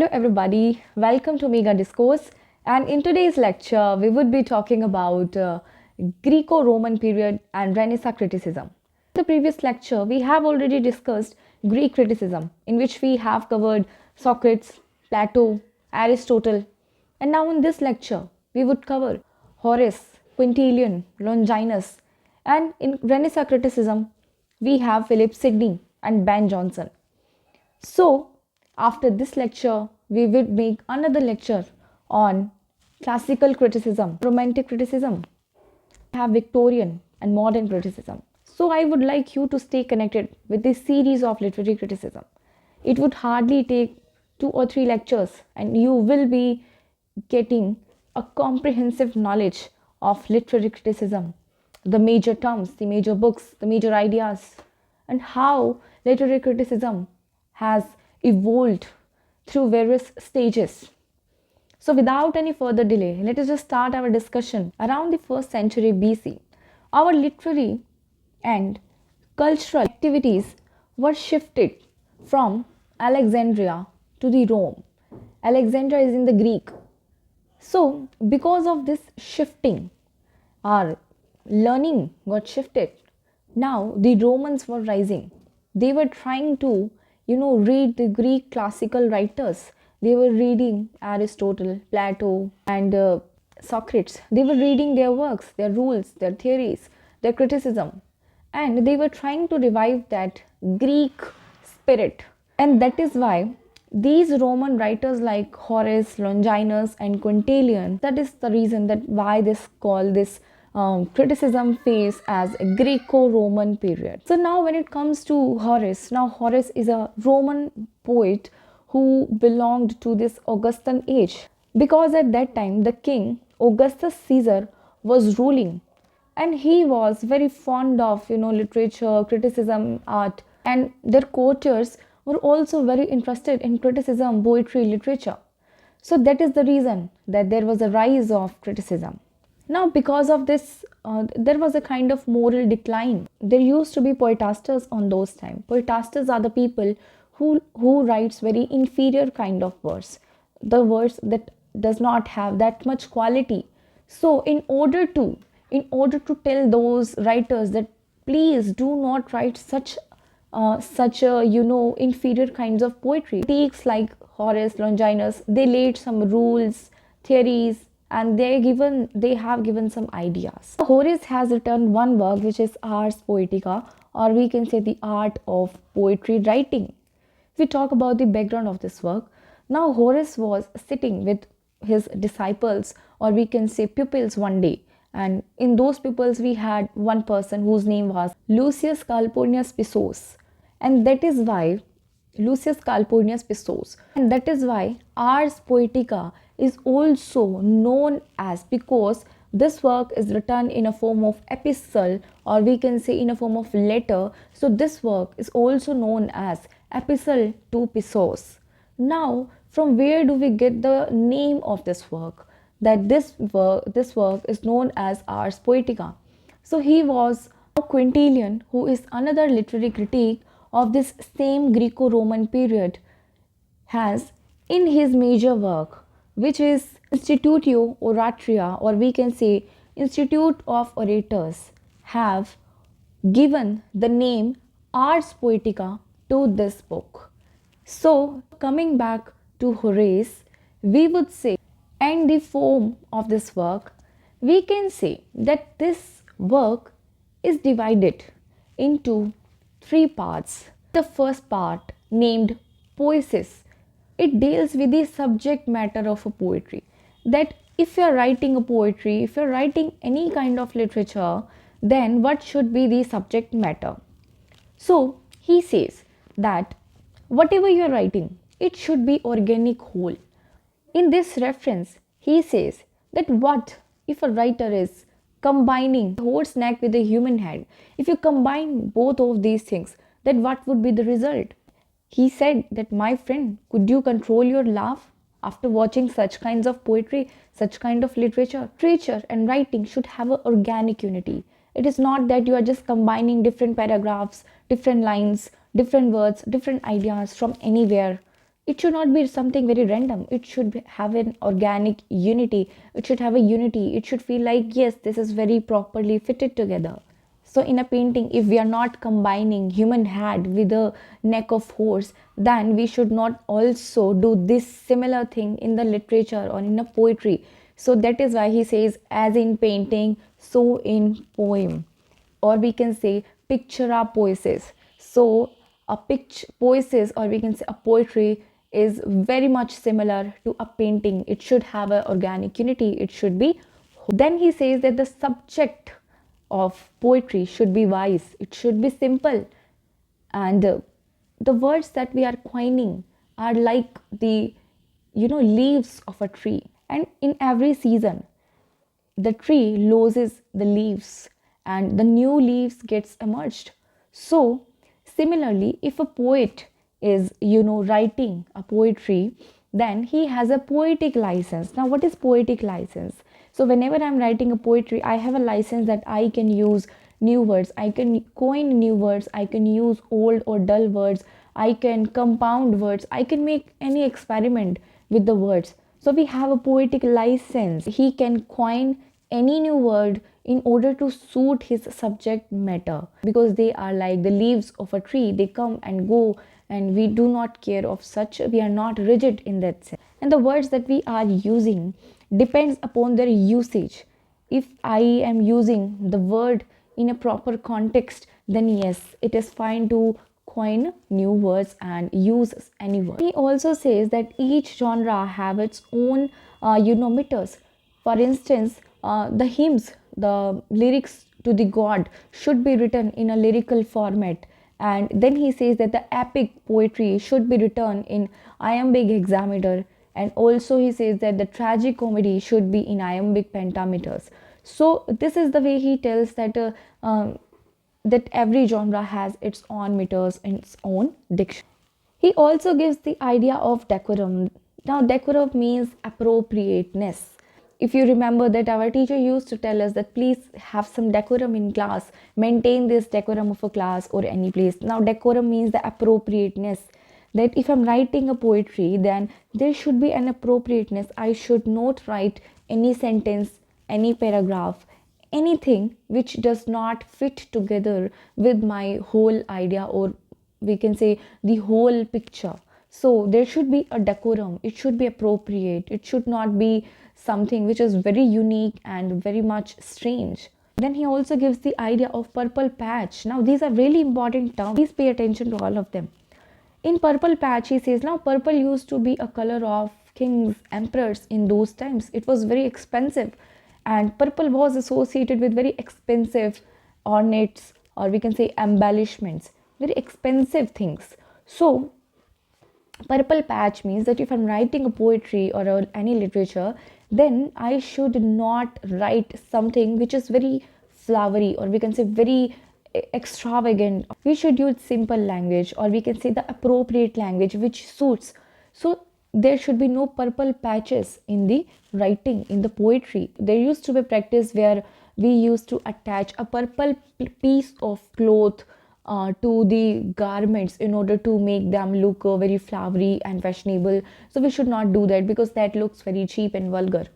Hello everybody, welcome to MeghaDiscourse, and in today's lecture we would be talking about Greco-Roman period and Renaissance criticism. In the previous lecture we have already discussed Greek criticism, in which we have covered Socrates, Plato, Aristotle, and now in this lecture we would cover Horace, Quintilian, Longinus, and in Renaissance criticism we have Philip Sidney and Ben Jonson. So, after this lecture, we will make another lecture on classical criticism, romantic criticism, we have Victorian and modern criticism. So, I would like you to stay connected with this series of literary criticism. It would hardly take 2 or 3 lectures, and you will be getting a comprehensive knowledge of literary criticism, the major terms, the major books, the major ideas, and how literary criticism has evolved through various stages. So without any further delay, let us just start our discussion. Around the 1st century BC, our literary and cultural activities were shifted from Alexandria to the Rome. Alexandria is in the Greek. So because of this shifting, our learning got shifted. Now the Romans were rising. They were trying to read the Greek classical writers. They were reading Aristotle, Plato, and Socrates. They were reading their works, their rules, their theories, their criticism, and they were trying to revive that Greek spirit. And that is why these Roman writers like Horace, Longinus, and Quintilian, that is the reason that why this criticism phase as a Greco-Roman period. So now when it comes to Horace, Horace is a Roman poet who belonged to this Augustan age, because at that time the king Augustus Caesar was ruling, and he was very fond of literature, criticism, art, and their courtiers were also very interested in criticism, poetry, literature. So that is the reason that there was a rise of criticism. Now, because of this, there was a kind of moral decline. There used to be poetasters on those times. Poetasters are the people who writes very inferior kind of verse, the verse that does not have that much quality. So, in order to tell those writers that please do not write such inferior kinds of poetry, critics like Horace, Longinus, they laid some rules, theories, and they have given some ideas. Horace has written one work which is Ars Poetica, or we can say the art of poetry writing. If we talk about the background of this work, now Horace was sitting with his disciples, or we can say pupils, one day, and in those pupils we had one person whose name was Lucius Calpurnius Pisos, and that is why Ars Poetica is also known as, because this work is written in a form of epistle, or we can say in a form of letter. So this work is also known as Epistle to Pisos. Now, from where do we get the name of this work? That this work is known as Ars Poetica. So he was Quintilian, who is another literary critic of this same Greco-Roman period, has in his major work, which is Institutio Oratoria, or we can say Institute of Orators, have given the name Ars Poetica to this book. So coming back to Horace, we would say, and the form of this work, we can say that this work is divided into 3 parts. The first part, named Poesis, it deals with the subject matter of a poetry. That if you are writing a poetry, if you are writing any kind of literature, then what should be the subject matter? So he says that whatever you are writing, it should be organic whole. In this reference, he says that what if a writer is combining the horse neck with a human head? If you combine both of these things, then what would be the result? He said that, my friend, could you control your laugh after watching such kinds of poetry, such kind of literature? Literature and writing should have an organic unity. It is not that you are just combining different paragraphs, different lines, different words, different ideas from anywhere. it should not be something very random. It should have an organic unity. It should have a unity. It should feel like, yes, this is very properly fitted together. So in a painting, if we are not combining human head with the neck of horse, then we should not also do this similar thing in the literature or in a poetry. So that is why he says, as in painting, so in poem, or we can say pictura poesis. So a picture poesis, or we can say a poetry, is very much similar to a painting. It should have an organic unity. It should be. Then he says that the subject of poetry should be wise. It should be simple, and the words that we are coining are like the leaves of a tree, and in every season the tree loses the leaves and the new leaves gets emerged. So similarly, if a poet is writing a poetry, then he has a poetic license. Now what is poetic license? So whenever I'm writing a poetry, I have a license that I can use new words, I can coin new words, I can use old or dull words, I can compound words, I can make any experiment with the words. So we have a poetic license. He can coin any new word in order to suit his subject matter, because they are like the leaves of a tree. They come and go, and we do not care of such. We are not rigid in that sense. And the words that we are using depends upon their usage. If I am using the word in a proper context, then yes, it is fine to coin new words and use any word. He also says that each genre have its own meters. For instance, the hymns, the lyrics to the god should be written in a lyrical format. And then he says that the epic poetry should be written in iambic hexameter. And also he says that the tragic comedy should be in iambic pentameters. So this is the way he tells that every genre has its own meters and its own diction. He also gives the idea of decorum. Now decorum means appropriateness. If you remember that our teacher used to tell us that please have some decorum in class, maintain this decorum of a class or any place. Now decorum means the appropriateness, that if I'm writing a poetry, then there should be an appropriateness. I should not write any sentence, any paragraph, anything which does not fit together with my whole idea, or we can say the whole picture. So there should be a decorum. It should be appropriate. It should not be something which is very unique and very much strange. Then he also gives the idea of purple patch. Now these are really important terms. Please pay attention to all of them. In purple patch, he says, now purple used to be a color of kings, emperors in those times. It was very expensive, and purple was associated with very expensive ornates, or we can say embellishments, very expensive things. So purple patch means that if I'm writing a poetry or any literature, then I should not write something which is very flowery, or we can say very extravagant. We should use simple language, or we can say the appropriate language which suits. So there should be no purple patches in the writing, in the poetry. There used to be practice where we used to attach a purple piece of cloth to the garments in order to make them look very flowery and fashionable. So we should not do that, because that looks very cheap and vulgar.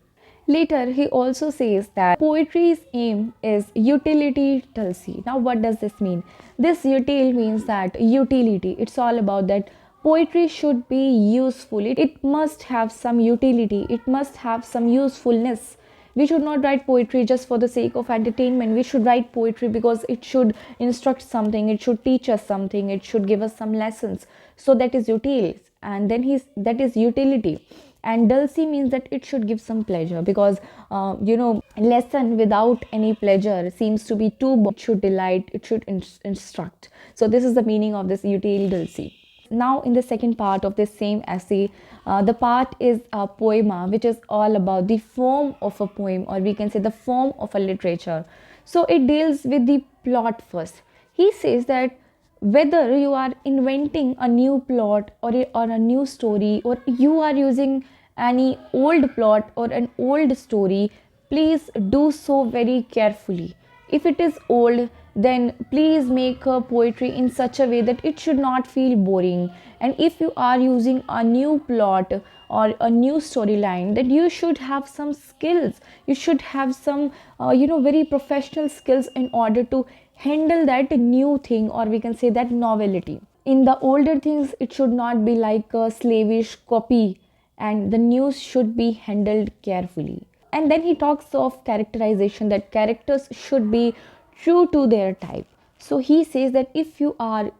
Later, he also says that poetry's aim is utility dulci. Now, what does this mean? This util means that utility. It's all about that poetry should be useful. It must have some utility. It must have some usefulness. We should not write poetry just for the sake of entertainment. We should write poetry because it should instruct something. It should teach us something. It should give us some lessons. So that is util. And then that is utility. And dulci means that it should give some pleasure, because lesson without any pleasure seems to be too boring. It should delight, it should instruct. So this is the meaning of this util dulci. Now in the second part of this same essay, the part is a poema, which is all about the form of a poem, or we can say the form of a literature. So it deals with the plot first. He says that whether you are inventing a new plot or a new story, or you are using any old plot or an old story, please do so very carefully. If it is old, then please make a poetry in such a way that it should not feel boring. And if you are using a new plot or a new storyline, then you should have some skills, you should have some very professional skills in order to handle that new thing, or we can say that novelty. In the older things, it should not be like a slavish copy, and the news should be handled carefully. And then he talks of characterization, that characters should be true to their type. So he says that if you are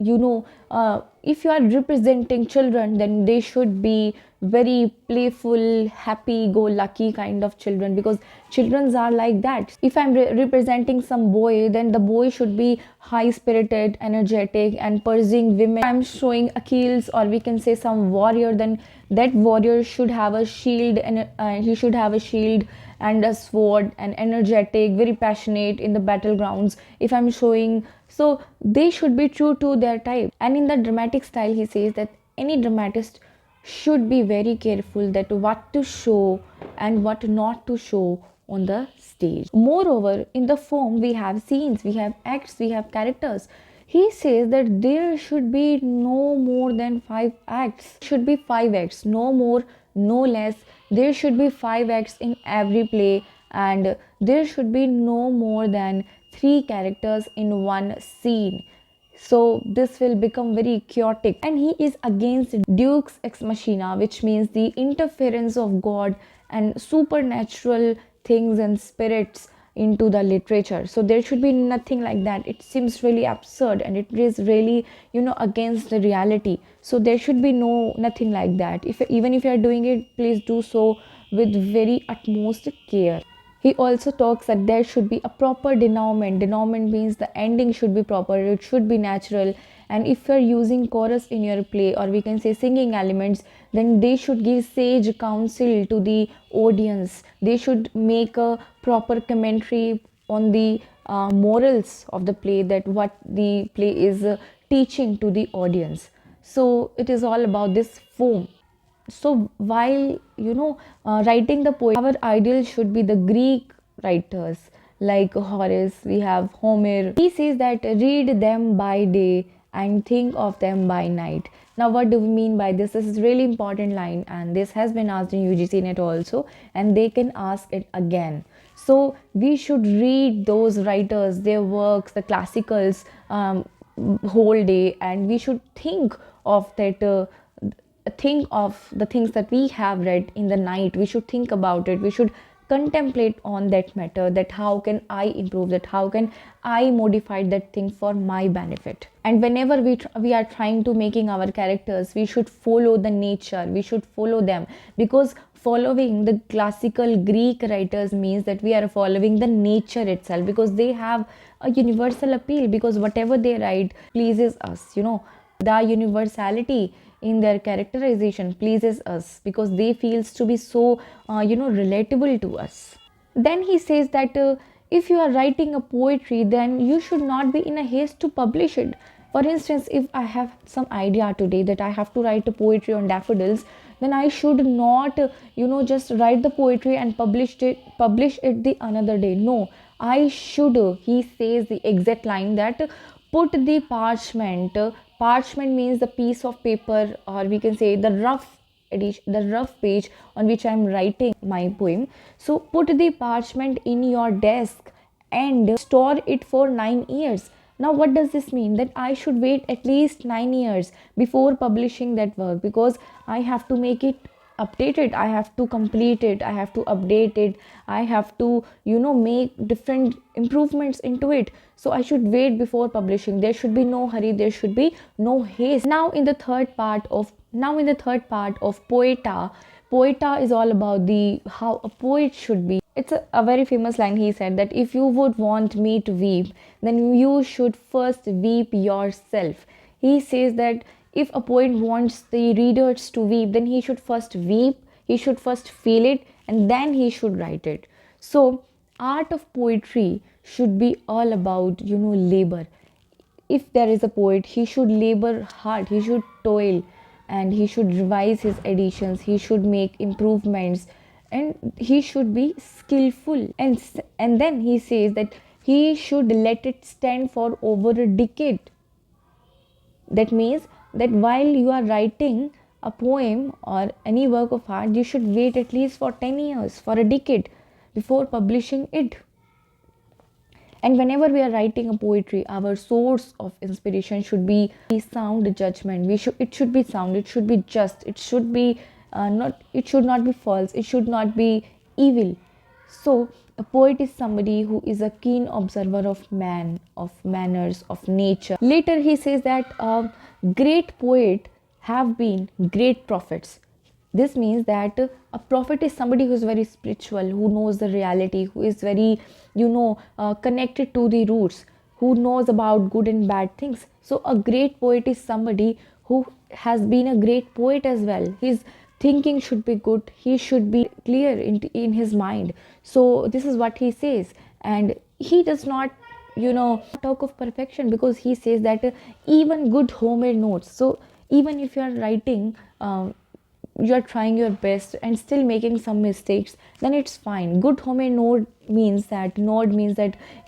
if you are representing children, then they should be very playful, happy go lucky kind of children, because children are like that. If I'm representing some boy, then the boy should be high spirited, energetic and pursuing women. If I'm showing Achilles, or we can say some warrior, then that warrior should have a shield, and he should have a shield and a sword, and energetic, very passionate in the battlegrounds. If I'm showing, so they should be true to their type. And in the dramatic style, he says that any dramatist should be very careful that what to show and what not to show on the stage. Moreover, in the form, we have scenes, we have acts, we have characters. He says that there should be no more than 5 acts. Should be 5 acts, no more, no less. There should be 5 acts in every play, and there should be no more than 3 characters in one scene. So this will become very chaotic. And he is against Deus ex machina, which means the interference of God and supernatural things and spirits into the literature. So there should be nothing like that. It seems really absurd, and it is really against the reality. So there should be nothing like that. Even if you are doing it, please do so with very utmost care. He also talks that there should be a proper denouement. Denouement means the ending should be proper, it should be natural. And if you're using chorus in your play, or we can say singing elements, then they should give sage counsel to the audience. They should make a proper commentary on the morals of the play, that what the play is teaching to the audience. So it is all about this form. So while writing the poem, our ideal should be the Greek writers like Horace, we have Homer. He says that read them by day and think of them by night. Now what do we mean by this? This is really important line, and this has been asked in UGC NET also, and they can ask it again. So we should read those writers, their works, the classicals whole day, and we should think of that think of the things that we have read in the night. We should think about it, we should contemplate on that matter, that how can I improve, that how can I modify that thing for my benefit. And whenever we are trying to making our characters, we should follow the nature, we should follow them, because following the classical Greek writers means that we are following the nature itself, because they have a universal appeal, because whatever they write pleases us. The universality in their characterization pleases us, because they feels to be so relatable to us. Then he says that if you are writing a poetry, then you should not be in a haste to publish it. For instance, if I have some idea today that I have to write a poetry on daffodils, then I should not just write the poetry and publish it the another day. No, I should, he says the exact line, that put the parchment. Parchment means the piece of paper, or we can say the rough edition, the rough page on which I am writing my poem. So put the parchment in your desk and store it for 9 years. Now what does this mean? That I should wait at least 9 years before publishing that work, because I have to make it updated, I have to complete it, I have to update it, I have to make different improvements into it. So I should wait before publishing. There should be no hurry, there should be no haste. Now in the third part of Poeta is all about the how a poet should be. It's a very famous line. He said that if you would want me to weep, then you should first weep yourself. He says that if a poet wants the readers to weep, then he should first weep, he should first feel it, and then he should write it. So art of poetry should be all about labor. If there is a poet, he should labor hard, he should toil, and he should revise his editions, he should make improvements, and he should be skillful. And then he says that he should let it stand for over a decade. That means that while you are writing a poem or any work of art, you should wait at least for 10 years, for a decade before publishing it. And whenever we are writing a poetry, our source of inspiration should be sound judgment. It should be sound, it should be just, it should be not, it should not be false, it should not be evil. So a poet is somebody who is a keen observer of man, of manners, of nature. Later he says that great poet have been great prophets. This means that a prophet is somebody who is very spiritual, who knows the reality, who is very, connected to the roots, who knows about good and bad things. So a great poet is somebody who has been a great poet as well. His thinking should be good, he should be clear in his mind. So this is what he says, and he does not talk of perfection, because he says that even good homemade notes. So even if you are writing, you are trying your best and still making some mistakes, then it's fine. Good homemade note means that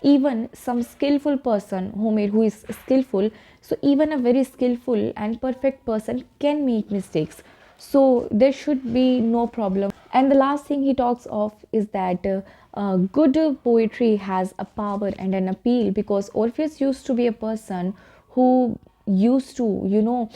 even some skillful person, homemade, who is skillful, so even a very skillful and perfect person can make mistakes, so there should be no problem. And the last thing he talks of is that good poetry has a power and an appeal, because Orpheus used to be a person who used to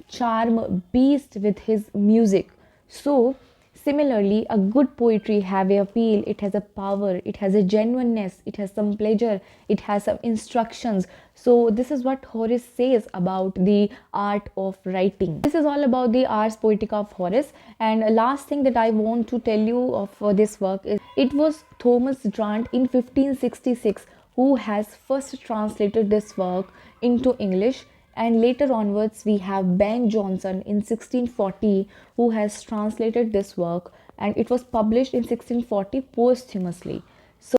charm beast with his music. So similarly, a good poetry have a appeal, it has a power, it has a genuineness, it has some pleasure, it has some instructions. So this is what Horace says about the art of writing. This is all about the Ars Poetica of Horace. And last thing that I want to tell you of this work is, it was Thomas Grant in 1566 who has first translated this work into English, and later onwards we have Ben Jonson in 1640 who has translated this work, and it was published in 1640 posthumously. So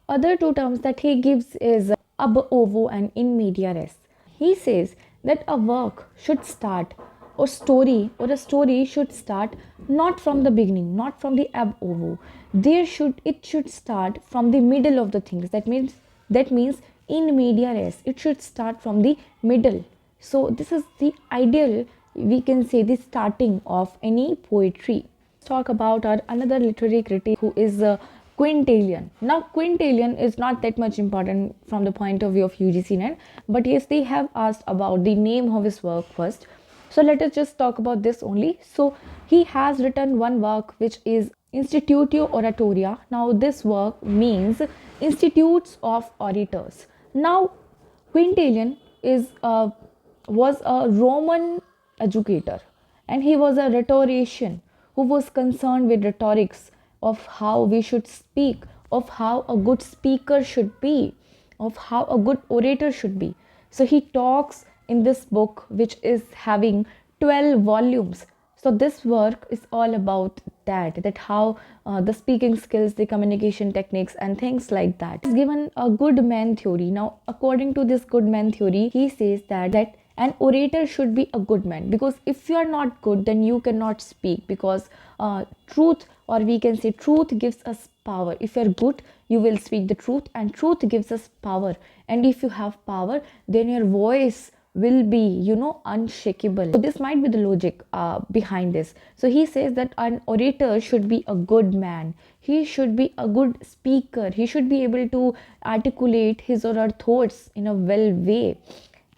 other two terms that he gives is ab ovo and in media res. He says that a work should start, or a story should start not from the beginning, not from the ab ovo. It should start from the middle of the things. That means in media res, it should start from the middle. So this is the ideal, we can say, the starting of any poetry. Let's talk about our another literary critic, who is Quintilian. Now Quintilian is not that much important from the point of view of UGC NET, but yes, they have asked about the name of his work first. So let us just talk about this only. So he has written one work which is Institutio Oratoria. Now this work means Institutes of Orators. Now Quintilian was a Roman educator, and he was a rhetorician who was concerned with rhetorics, of how we should speak, of how a good speaker should be, of how a good orator should be. So he talks in this book, which is having 12 volumes. So this work is all about that how the speaking skills, the communication techniques and things like that. He's given a good man theory. Now according to this good man theory, he says that an orator should be a good man, because if you are not good, then you cannot speak, because truth, or we can say truth, gives us power. If you are good, you will speak the truth, and truth gives us power. And if you have power, then your voice will be unshakable. So this might be the logic behind this. So he says that an orator should be a good man, he should be a good speaker, he should be able to articulate his or her thoughts in a well way.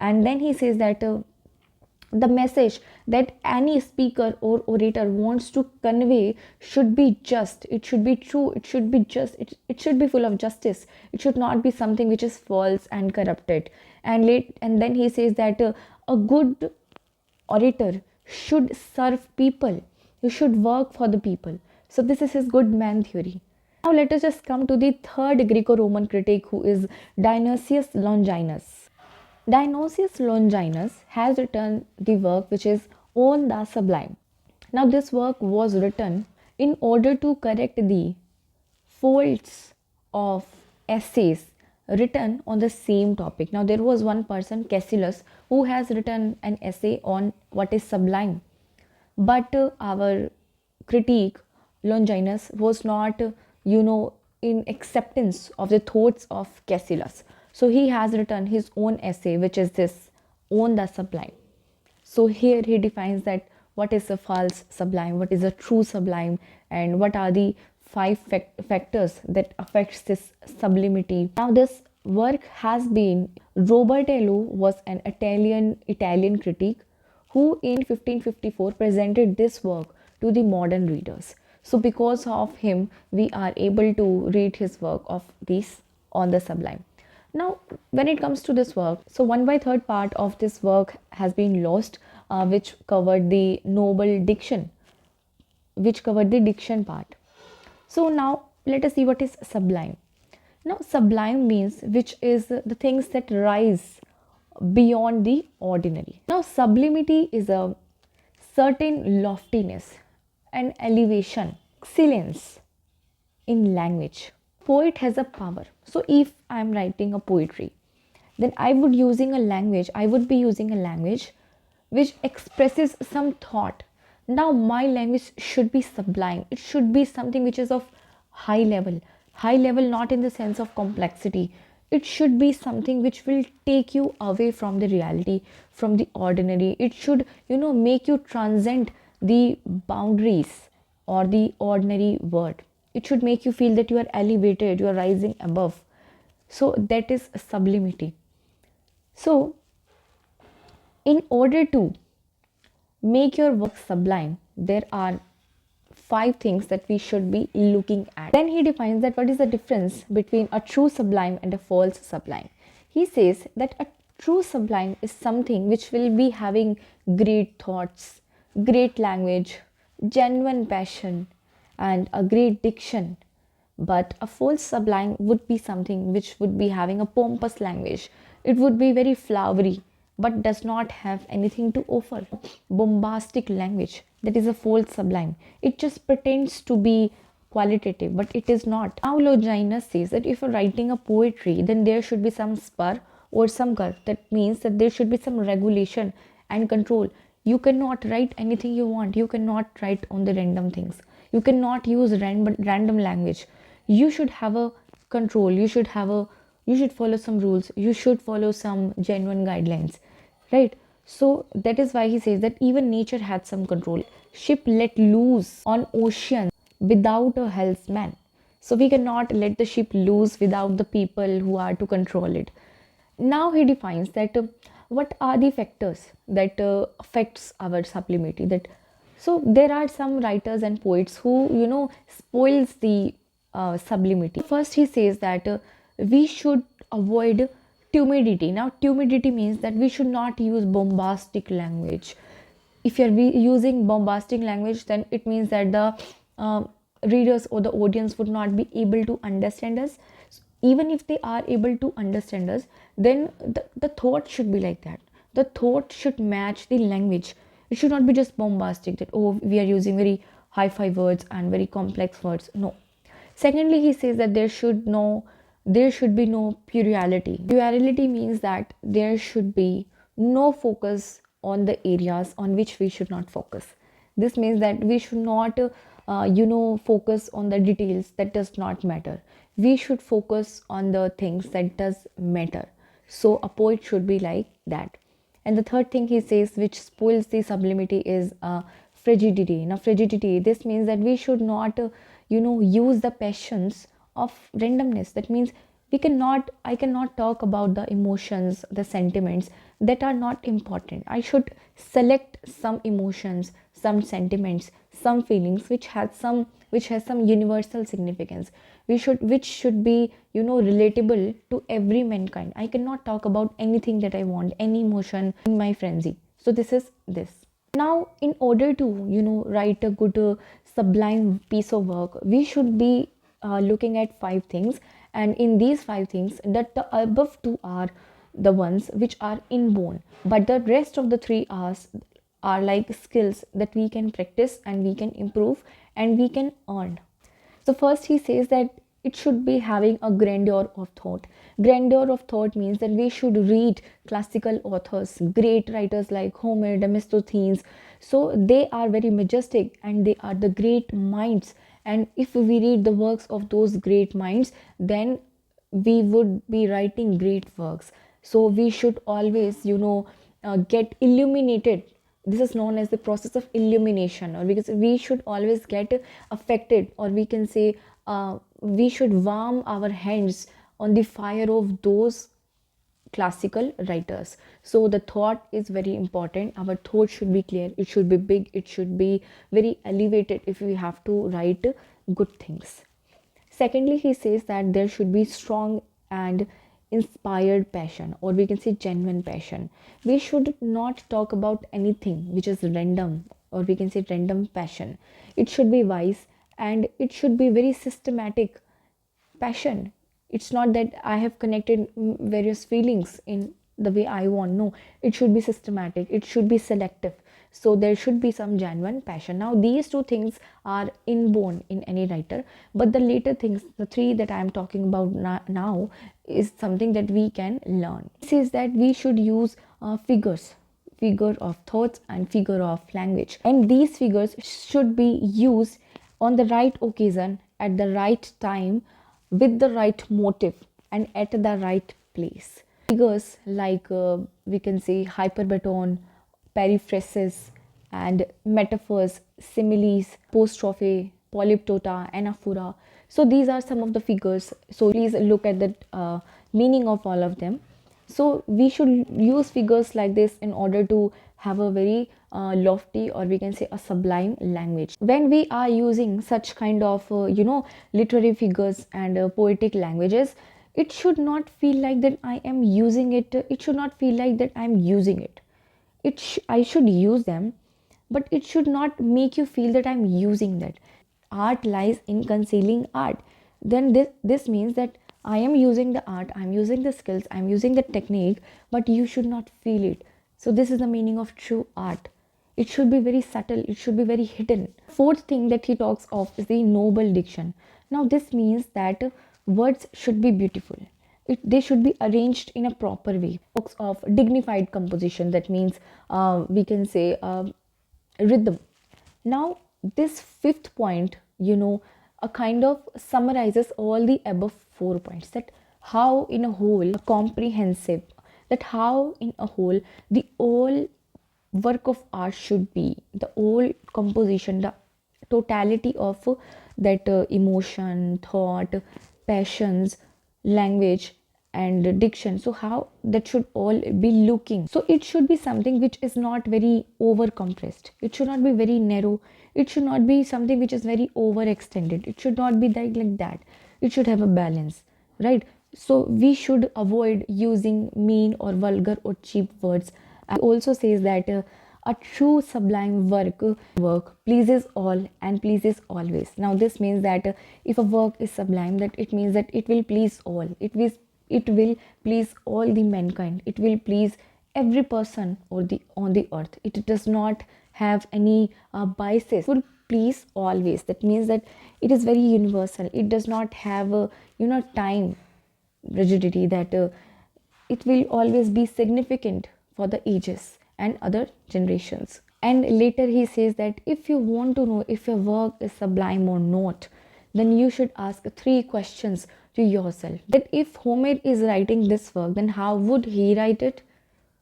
And then he says that the message that any speaker or orator wants to convey should be just, it should be true, it should be just, it should be full of justice, it should not be something which is false and corrupted. And then he says that a good orator should serve people, you should work for the people. So this is his good man theory. Now let us just come to the third Greco-Roman critic, who is Dionysius Longinus. Dionysius Longinus has written the work which is On the Sublime. Now this work was written in order to correct the faults of essays written on the same topic. Now there was one person, Cassius, who has written an essay on what is sublime, but our critique Longinus was not in acceptance of the thoughts of Cassius. So he has written his own essay, which is this, On the Sublime. So here he defines that what is a false sublime, what is a true sublime, and what are the five factors that affects this sublimity. Now this work has been, Robertello was an Italian critic who in 1554 presented this work to the modern readers. So because of him, we are able to read his work of this On the Sublime. Now, when it comes to this work, so 1/3 part of this work has been lost, which covered the noble diction, which covered the diction part. So now let us see what is sublime. Now, sublime means which is the things that rise beyond the ordinary. Now, sublimity is a certain loftiness and elevation, excellence in language. Poet has a power. So if I am writing a poetry, then I would be using a language which expresses some thought. Now my language should be sublime. It should be something which is of high level not in the sense of complexity. It should be something which will take you away from the reality, from the ordinary. It should, make you transcend the boundaries or the ordinary word. It should make you feel that you are elevated, you are rising above. So that is sublimity. So in order to make your work sublime, there are 5 things that we should be looking at. Then he defines that what is the difference between a true sublime and a false sublime. He says that a true sublime is something which will be having great thoughts, great language, genuine passion, and a great diction. But a false sublime would be something which would be having a pompous language. It would be very flowery but does not have anything to offer. Bombastic language, that is a false sublime. It just pretends to be qualitative, but it is not. Now Longinus says that if you're writing a poetry, then there should be some spur or some curve. That means that there should be some regulation and control. You cannot write anything you want. You cannot write on the random things. You cannot use random language. You should have a control. You should follow some rules. You should follow some genuine guidelines, right? So that is why he says that even nature had some control. Ship let loose on ocean without a helmsman. So we cannot let the ship loose without the people who are to control it. Now he defines that what are the factors that affects our sublimity. So there are some writers and poets who spoils the sublimity. First he says that we should avoid timidity. Now timidity means that we should not use bombastic language. If you are using bombastic language, then it means that the readers or the audience would not be able to understand us. Even if they are able to understand us, then the thought should be like that. The thought should match the language. It should not be just bombastic, that we are using very hi-fi words and very complex words. No. Secondly, he says that there should be no plurality. Plurality means that there should be no focus on the areas on which we should not focus. This means that we should not focus on the details that does not matter. We should focus on the things that does matter. So a poet should be like that. And the third thing he says which spoils the sublimity is frigidity. Now frigidity, this means that we should not use the passions of randomness. That means I cannot talk about the emotions, the sentiments that are not important. I should select some emotions, some sentiments, some feelings which has some universal significance, which should be relatable to every mankind. I cannot talk about anything that I want, any emotion in my frenzy. So this is this. Now in order to write a good sublime piece of work, we should be looking at 5 things, and in these 5 things, that the above 2 are the ones which are inborn, but the rest of the 3 are like skills that we can practice and we can improve and we can earn. So first he says that it should be having a grandeur of thought. Grandeur of thought means that we should read classical authors, great writers like Homer, Demosthenes. So they are very majestic and they are the great minds. And if we read the works of those great minds, then we would be writing great works. So we should always, get illuminated. This is known as the process of illumination, or because we should always get affected, or we can say we should warm our hands on the fire of those classical writers. So the thought is very important. Our thought should be clear, it should be big, it should be very elevated if we have to write good things. Secondly, he says that there should be strong and inspired passion, or we can say genuine passion. We should not talk about anything which is random, or we can say random passion. It should be wise and it should be very systematic passion. It's not that I have connected various feelings in the way I want. No, it should be systematic, it should be selective. So there should be some genuine passion. Now these two things are inborn in any writer, but the later things, the three that I am talking about now, is something that we can learn. It says that we should use figure of thoughts and figure of language, and these figures should be used on the right occasion, at the right time, with the right motive, and at the right place. Figures like we can say hyperbaton, periphrasis, and metaphors, similes, apostrophe, polyptota, anaphora. So these are some of the figures. So please look at the meaning of all of them. So we should use figures like this in order to have a very lofty, or we can say a sublime language. When we are using such kind of literary figures and poetic languages, it should not feel like that I am using it. It should not feel like that I am using it. I should use them, but it should not make you feel that I'm using that. Art lies in concealing art. Then this means that I am using the art, I'm using the skills, I'm using the technique, but you should not feel it. So this is the meaning of true art. It should be very subtle, it should be very hidden. Fourth thing that he talks of is the noble diction. Now this means that words should be beautiful. They should be arranged in a proper way. Talks of dignified composition, that means we can say rhythm. Now this fifth point, a kind of summarizes all the above 4 points, that how in a whole comprehensive, that how in a whole the whole work of art should be, the whole composition, the totality of that emotion, thought, passions, language and diction. So how that should all be looking. So it should be something which is not very over compressed, it should not be very narrow, it should not be something which is very overextended, it should not be like that. It should have a balance, right? So we should avoid using mean or vulgar or cheap words. It also says that a true sublime work pleases all and pleases always. Now this means that if a work is sublime, that it means that it will please all. It will please all the mankind. It will please every person on the earth. It does not have any biases. It will please always. That means that it is very universal. It does not have a time rigidity, that it will always be significant for the ages and other generations. And later he says that if you want to know if your work is sublime or not, then you should ask 3 questions to yourself. That if Homer is writing this work, then how would he write it?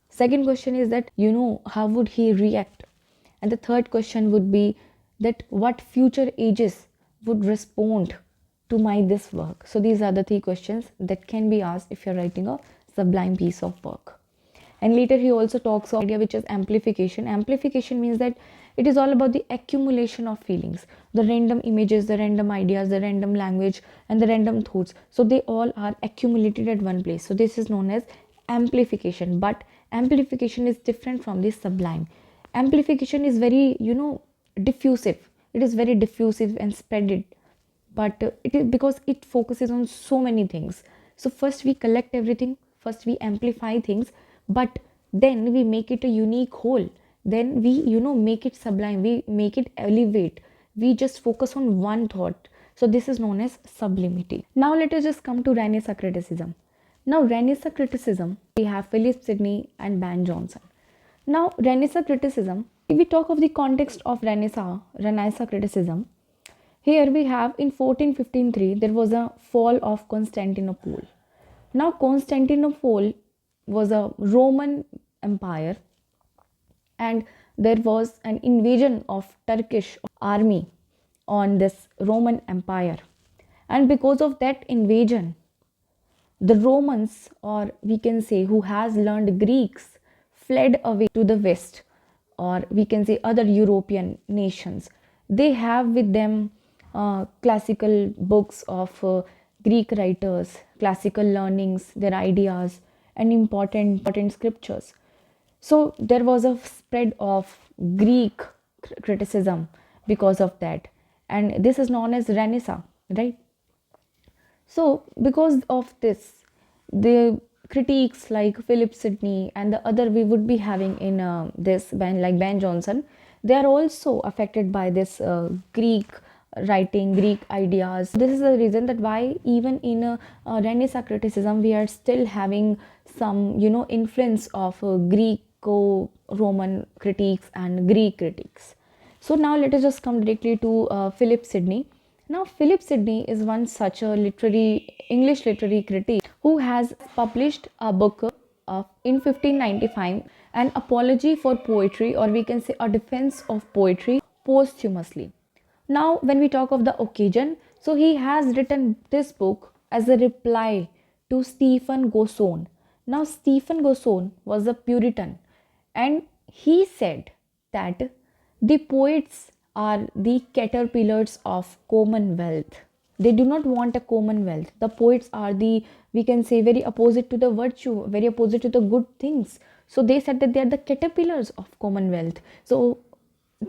Second question is that, how would he react? And the third question would be that what future ages would respond to this work. So these are the 3 questions that can be asked if you're writing a sublime piece of work. And later he also talks of idea which is amplification. Amplification means that it is all about the accumulation of feelings, the random images, the random ideas, the random language and the random thoughts. So they all are accumulated at one place. So this is known as amplification. But amplification is different from the sublime. Amplification is very, diffusive. It is very diffusive and spreaded. But it is because it focuses on so many things. So first we collect everything, first we amplify things, but then we make it a unique whole. Then we make it sublime, we make it elevate, we just focus on one thought. So this is known as sublimity. Now let us just come to Renaissance criticism. Now Renaissance criticism, we have Philip Sidney and Ben Jonson. Now Renaissance criticism, if we talk of the context of Renaissance criticism, here we have in 1453 there was a fall of Constantinople. Now Constantinople was a Roman empire, and there was an invasion of Turkish army on this Roman empire, and because of that invasion, the Romans, or we can say who has learned Greeks, fled away to the west, or we can say other European nations. They have with them classical books of Greek writers, classical learnings, their ideas, and important scriptures. So there was a spread of Greek criticism because of that, and this is known as Renaissance, right? So because of this, the critiques like Philip Sidney and the other we would be having in this like Ben Jonson, they are also affected by this Greek writing, Greek ideas. This is the reason that why even in Renaissance criticism we are still having some influence of Greco-Roman critiques and Greek critiques. So now let us just come directly to Philip Sidney. Now Philip Sidney is one such a English literary critic who has published a book in 1595, an apology for poetry, or we can say a defense of poetry posthumously. Now when we talk of the occasion, so he has written this book as a reply to Stephen Gosson. Now Stephen Gosson was a Puritan, and he said that the poets are the caterpillars of commonwealth. They do not want a commonwealth. The poets are the, we can say, very opposite to the virtue, very opposite to the good things. So they said that they are the caterpillars of commonwealth. So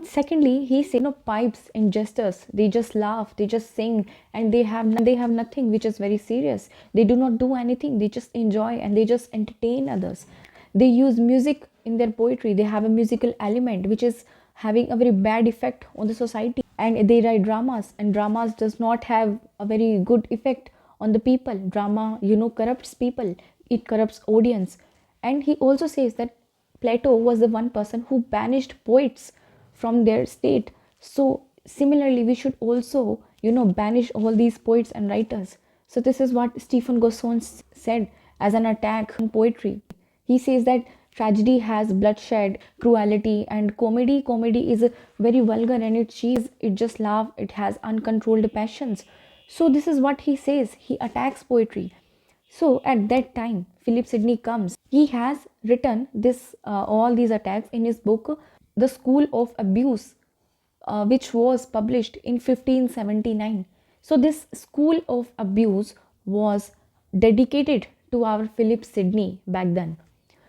secondly, he said, pipes and jesters, they just laugh, they just sing, and they have nothing which is very serious. They do not do anything, they just enjoy and they just entertain others. They use music in their poetry. They have a musical element which is having a very bad effect on the society, and they write dramas, and dramas does not have a very good effect on the people. Drama corrupts people, it corrupts audience. And he also says that Plato was the one person who banished poets from their state. So similarly we should also banish all these poets and writers. So this is what Stephen Gosson said as an attack on poetry. He says that tragedy has bloodshed, cruelty, and comedy is very vulgar, and it just laugh, it has uncontrolled passions. So this is what he says. He attacks poetry. So at that time Philip Sidney comes. He has written this all these attacks in his book The School of Abuse, which was published in 1579. So this School of Abuse was dedicated to our Philip Sidney back then.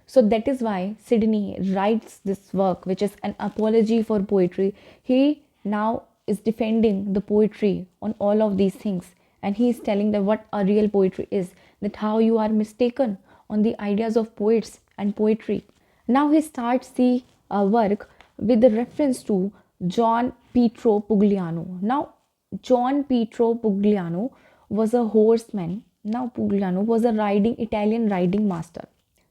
So that is why Sidney writes this work, which is an apology for poetry. He now is defending the poetry on all of these things, and he is telling that what a real poetry is, that how you are mistaken on the ideas of poets and poetry. Now he starts the work with the reference to John Pietro Pugliano. Now John Pietro Pugliano was a horseman. Now Pugliano was a Italian riding master.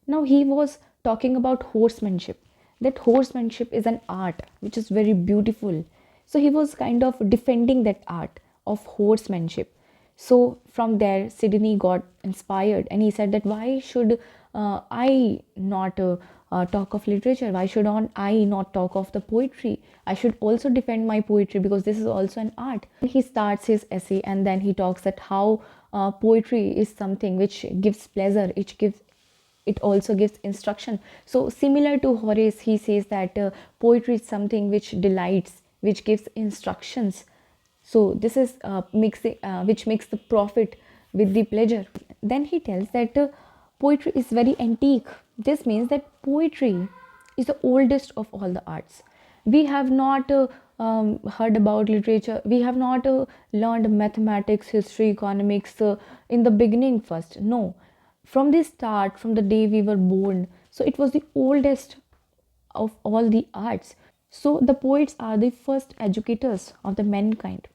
Now he was talking about horsemanship, that horsemanship is an art which is very beautiful. So he was kind of defending that art of horsemanship. So from there Sidney got inspired, and he said that why should I not talk of literature? Why should I not talk of the poetry? I should also defend my poetry because this is also an art. He starts his essay, and then he talks that how poetry is something which gives pleasure, it also gives instruction. So similar to Horace, he says that poetry is something which delights, which gives instructions. So this is which makes the profit with the pleasure. Then he tells that poetry is very antique. This means that poetry is the oldest of all the arts. We have not heard about literature. We have not learned mathematics, history, economics in the beginning first. No, from the start, from the day we were born. So it was the oldest of all the arts. So the poets are the first educators of the mankind.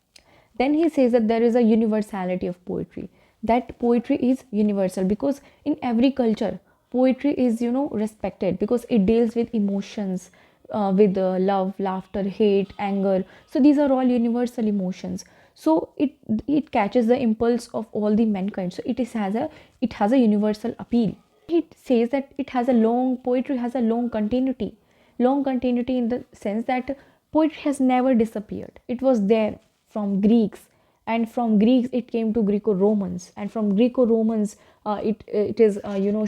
Then he says that there is a universality of poetry, that poetry is universal because in every culture poetry is respected because it deals with emotions, with love, laughter, hate, anger. So these are all universal emotions. So it catches the impulse of all the mankind. So it has a universal appeal. It says that it has a long poetry has a long continuity in the sense that poetry has never disappeared. It was there from Greeks, and from Greeks it came to Greco-Romans, and from Greco-Romans it is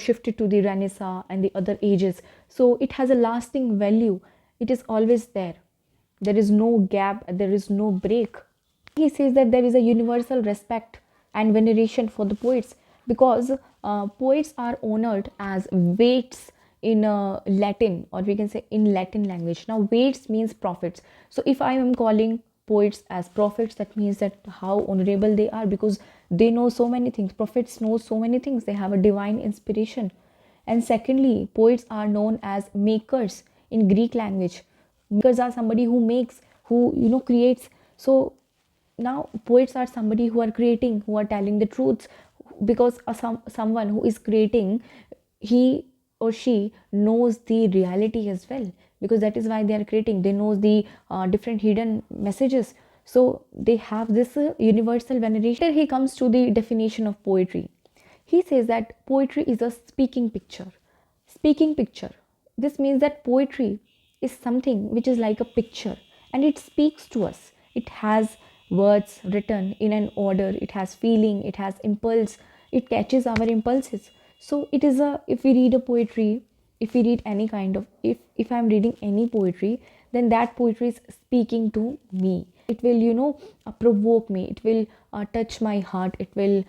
shifted to the Renaissance and the other ages. So it has a lasting value. It is always there. There is no gap, there is no break. He says that there is a universal respect and veneration for the poets because poets are honored as weights in Latin, or we can say in Latin language. Now weights means prophets. So if I am calling poets as prophets, that means that how honorable they are because they know so many things. Prophets know so many things. They have a divine inspiration. And secondly, poets are known as makers in Greek language. Makers are somebody who makes, who creates. So now poets are somebody who are creating, who are telling the truths, because someone who is creating, he or she knows the reality as well, because that is why they are creating. They know the different hidden messages. So they have this universal veneration. Here he comes to the definition of poetry. He says that poetry is a speaking picture. Speaking picture. This means that poetry is something which is like a picture and it speaks to us. It has words written in an order, it has feeling, it has impulse, it catches our impulses. So it is a, if we read a poetry, if we read any kind of, if I'm reading any poetry, then that poetry is speaking to me. It will provoke me, it will touch my heart, it will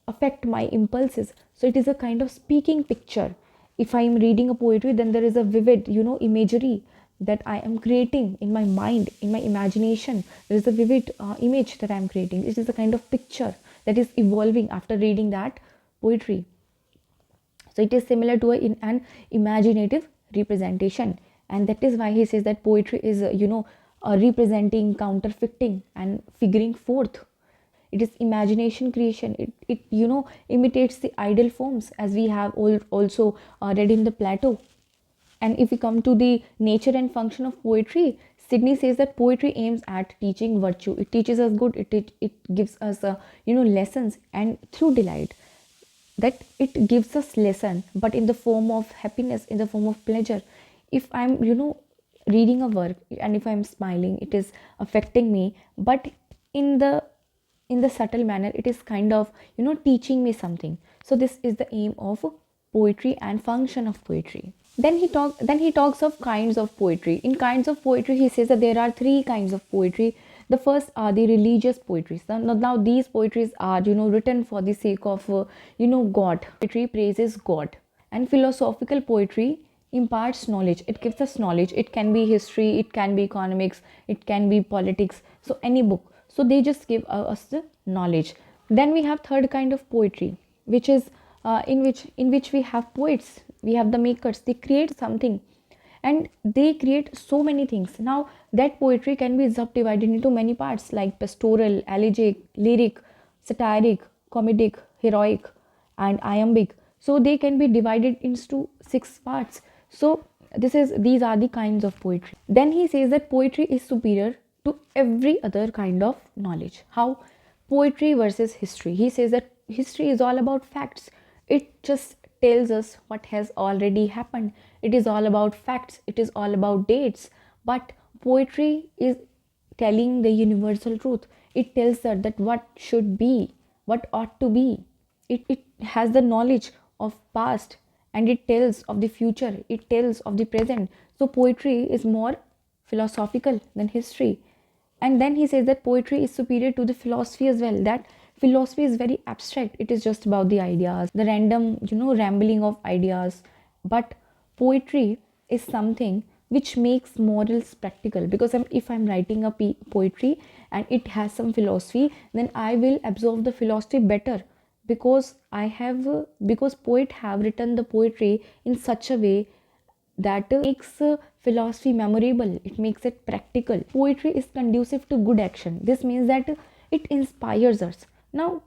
affect my impulses. So it is a kind of speaking picture. If I am reading a poetry, then there is a vivid imagery that I am creating in my mind, in my imagination. There is a vivid image that I am creating. It is a kind of picture that is evolving after reading that poetry. So it is similar to an imaginative representation, and that is why he says that poetry is representing, counterfeiting, and figuring forth. It is imagination creation. It imitates the ideal forms, as we have also read in the Plato. And if we come to the nature and function of poetry, Sidney says that poetry aims at teaching virtue. It teaches us good. It gives us lessons, and through delight, that it gives us lesson, but in the form of happiness, in the form of pleasure. If I'm reading a work and if I'm smiling, it is affecting me, but in the subtle manner, it is kind of teaching me something. So this is the aim of poetry and function of poetry. Then he talks of kinds of poetry. In kinds of poetry, he says that there are three kinds of poetry. The first are the religious poetries. Now these poetries are written for the sake of God. Poetry praises God. And philosophical poetry imparts knowledge. It gives us knowledge. It can be history, it can be economics, it can be politics. So any book. So they just give us the knowledge. Then we have third kind of poetry, which is in which we have poets, we have the makers. They create something, and they create so many things. Now that poetry can be subdivided into many parts, like pastoral, elegiac, lyric, satiric, comedic, heroic, and iambic. So they can be divided into 6 parts. So these are the kinds of poetry. Then he says that poetry is superior to every other kind of knowledge. How? Poetry versus history. He says that history is all about facts. It just tells us what has already happened. It is all about facts. It is all about dates. But poetry is telling the universal truth. It tells us that what should be, what ought to be. It has the knowledge of past, and it tells of the future. It tells of the present. So poetry is more philosophical than history. And then he says that poetry is superior to the philosophy as well. That philosophy is very abstract. It is just about the ideas, the random rambling of ideas. But poetry is something which makes morals practical, because if I'm writing a poetry and it has some philosophy, then I will absorb the philosophy better, because because poet have written the poetry in such a way that makes philosophy memorable, it makes it practical. Poetry is conducive to good action. This means that it inspires us. Now,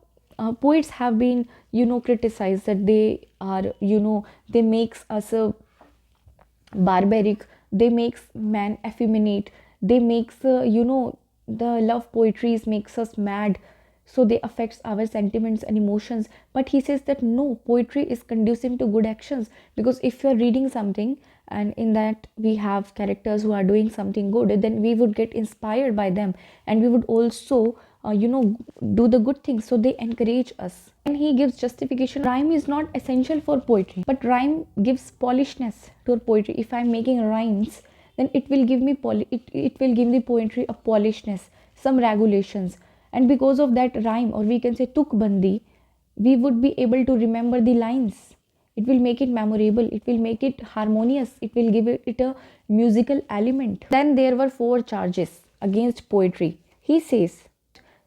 poets have been, criticized that they are, they makes us barbaric, they makes man effeminate, they makes the love poetries makes us mad, so they affects our sentiments and emotions. But he says that no, poetry is conducive to good actions, because if you're reading something and in that we have characters who are doing something good, then we would get inspired by them, and we would also do the good things, so they encourage us. And he gives justification. Rhyme is not essential for poetry, but rhyme gives polishness to our poetry. If I'm making rhymes, then it will give me it will give the poetry a polishness, some regulations. And because of that rhyme, or we can say tukbandi, we would be able to remember the lines. It will make it memorable, it will make it harmonious, it will give it a musical element. Then there were 4 charges against poetry. He says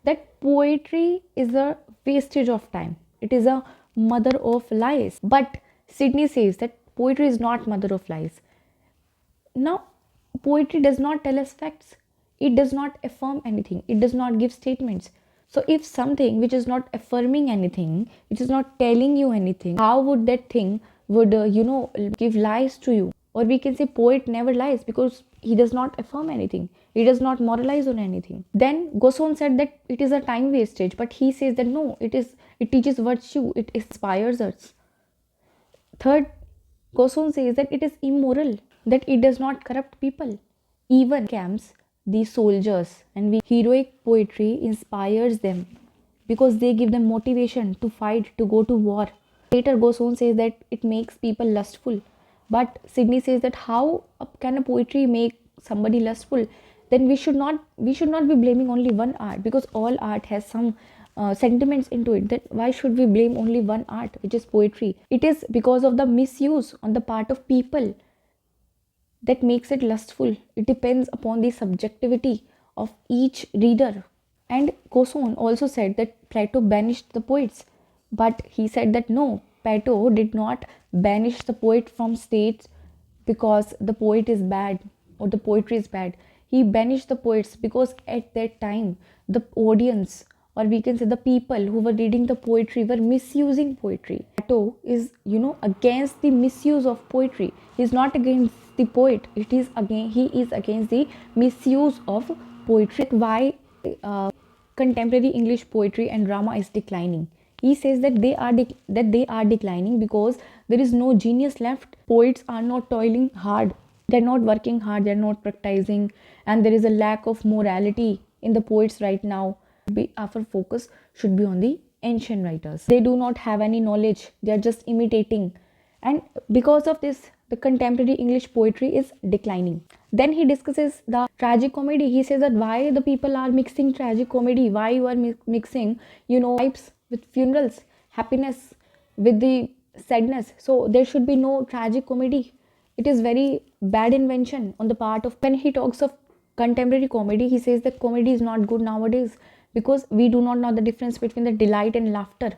that poetry is a wastage of time, it is a mother of lies. But Sidney says that poetry is not mother of lies. Now, poetry does not tell us facts, it does not affirm anything, it does not give statements. So if something which is not affirming anything, which is not telling you anything, how would that thing would give lies to you? Or we can say poet never lies, because he does not affirm anything, he does not moralize on anything. Then Jonson said that it is a time wastage, but he says that no, it teaches virtue, it inspires us. Third, Jonson says that it is immoral, that it does not corrupt people. Even camps, the soldiers, and heroic poetry inspires them, because they give them motivation to fight, to go to war. Later, Jonson says that it makes people lustful. But Sidney says that how can a poetry make somebody lustful? Then we should not be blaming only one art, because all art has some sentiments into it. That why should we blame only one art, which is poetry? It is because of the misuse on the part of people that makes it lustful. It depends upon the subjectivity of each reader. And Jonson also said that Plato banished the poets, but he said that no, Plato did not banish the poet from states because the poet is bad or the poetry is bad. He banished the poets because at that time the audience, or we can say the people who were reading the poetry, were misusing poetry. Plato is against the misuse of poetry. He is not against the poet, he is against the misuse of poetry. Why contemporary English poetry and drama is declining? He says that they are declining because there is no genius left. Poets are not toiling hard, they're not working hard, they're not practicing, and there is a lack of morality in the poets right now. Our focus should be on the ancient writers. They do not have any knowledge, they are just imitating, and because of this, the contemporary English poetry is declining. Then he discusses the tragic comedy. He says that why the people are mixing tragic comedy, why you are mixing types with funerals, happiness with the sadness. So there should be no tragic comedy. It is very bad invention on the part of. When he talks of contemporary comedy, he says that comedy is not good nowadays because we do not know the difference between the delight and laughter.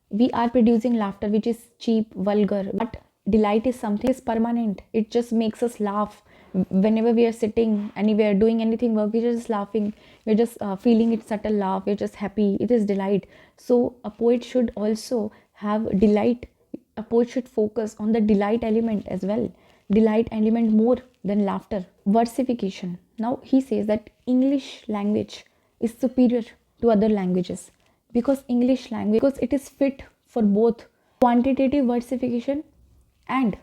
We are producing laughter which is cheap, vulgar, but delight is something is permanent. It just makes us laugh whenever we are sitting and we are doing anything work, we're just laughing, we're just feeling it subtle laugh, we're just happy. It is delight. So a poet should also have delight. A poet should focus on the delight element as well, delight element more than laughter. Versification. Now he says that English language is superior to other languages because English language, because it is fit for both quantitative versification and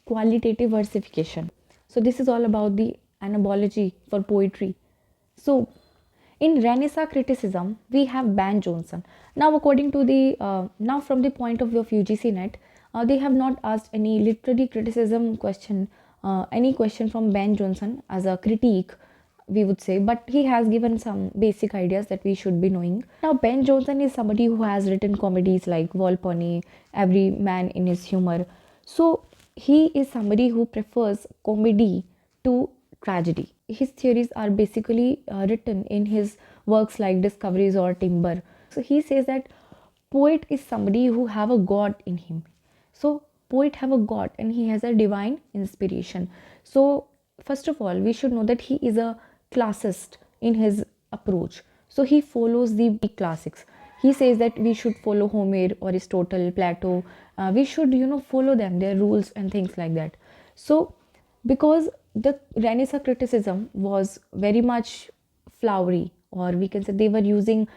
qualitative versification. So this is all about the analogy for poetry. So in Renaissance criticism, we have banned Jonson. Now according to the, now from the point of view of UGC NET, they have not asked any literary criticism question, any question from Ben Jonson as a critique, we would say, but he has given some basic ideas that we should be knowing. Now Ben Jonson is somebody who has written comedies like Volpone, Every Man in His Humor. So he is somebody who prefers comedy to tragedy. His theories are basically written in his works like Discoveries or Timber. So he says that poet is somebody who have a god in him. So poet have a god and he has a divine inspiration. So first of all, we should know that he is a classist in his approach. So he follows the classics. He says that we should follow Homer, Aristotle, Plato. We should, follow them, their rules and things like that. So because the Renaissance criticism was very much flowery, or we can say they were using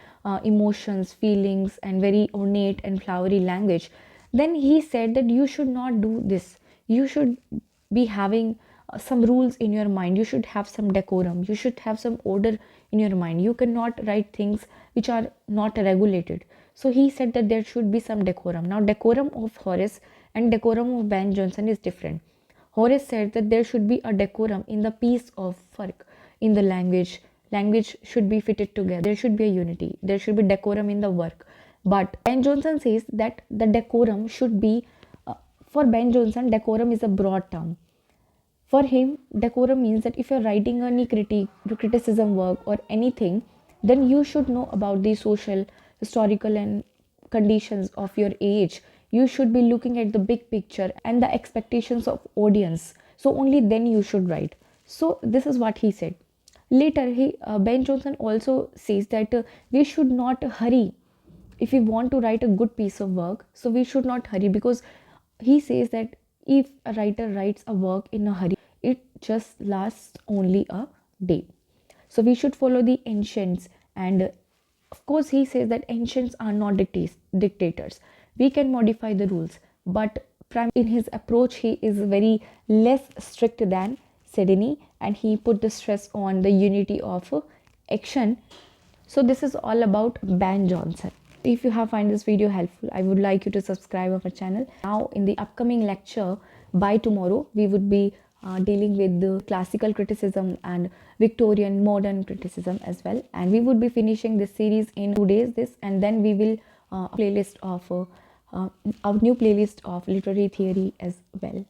emotions, feelings, and very ornate and flowery language, then he said that you should not do this. You should be having some rules in your mind. You should have some decorum. You should have some order in your mind. You cannot write things which are not regulated. So he said that there should be some decorum. Now, decorum of Horace and decorum of Ben Jonson is different. Horace said that there should be a decorum in the piece of work, in the language. Language should be fitted together. There should be a unity. There should be decorum in the work. But Ben Jonson says that the decorum should be, for Ben Jonson, decorum is a broad term. For him, decorum means that if you're writing any criticism work or anything, then you should know about the social, historical, and conditions of your age. You should be looking at the big picture and the expectations of audience. So only then you should write. So this is what he said. Later, Ben Jonson also says that we should not hurry if we want to write a good piece of work. So we should not hurry, because he says that if a writer writes a work in a hurry, it just lasts only a day. So we should follow the ancients, and of course he says that ancients are not dictators. We can modify the rules, but in his approach he is very less strict than Sidney, and he put the stress on the unity of action. So this is all about Ben Jonson. If you have find this video helpful, I would like you to subscribe our channel. Now in the upcoming lecture, by tomorrow, we would be dealing with the classical criticism and Victorian modern criticism as well, and we would be finishing this series in 2 days, and then we will playlist of our new playlist of literary theory as well.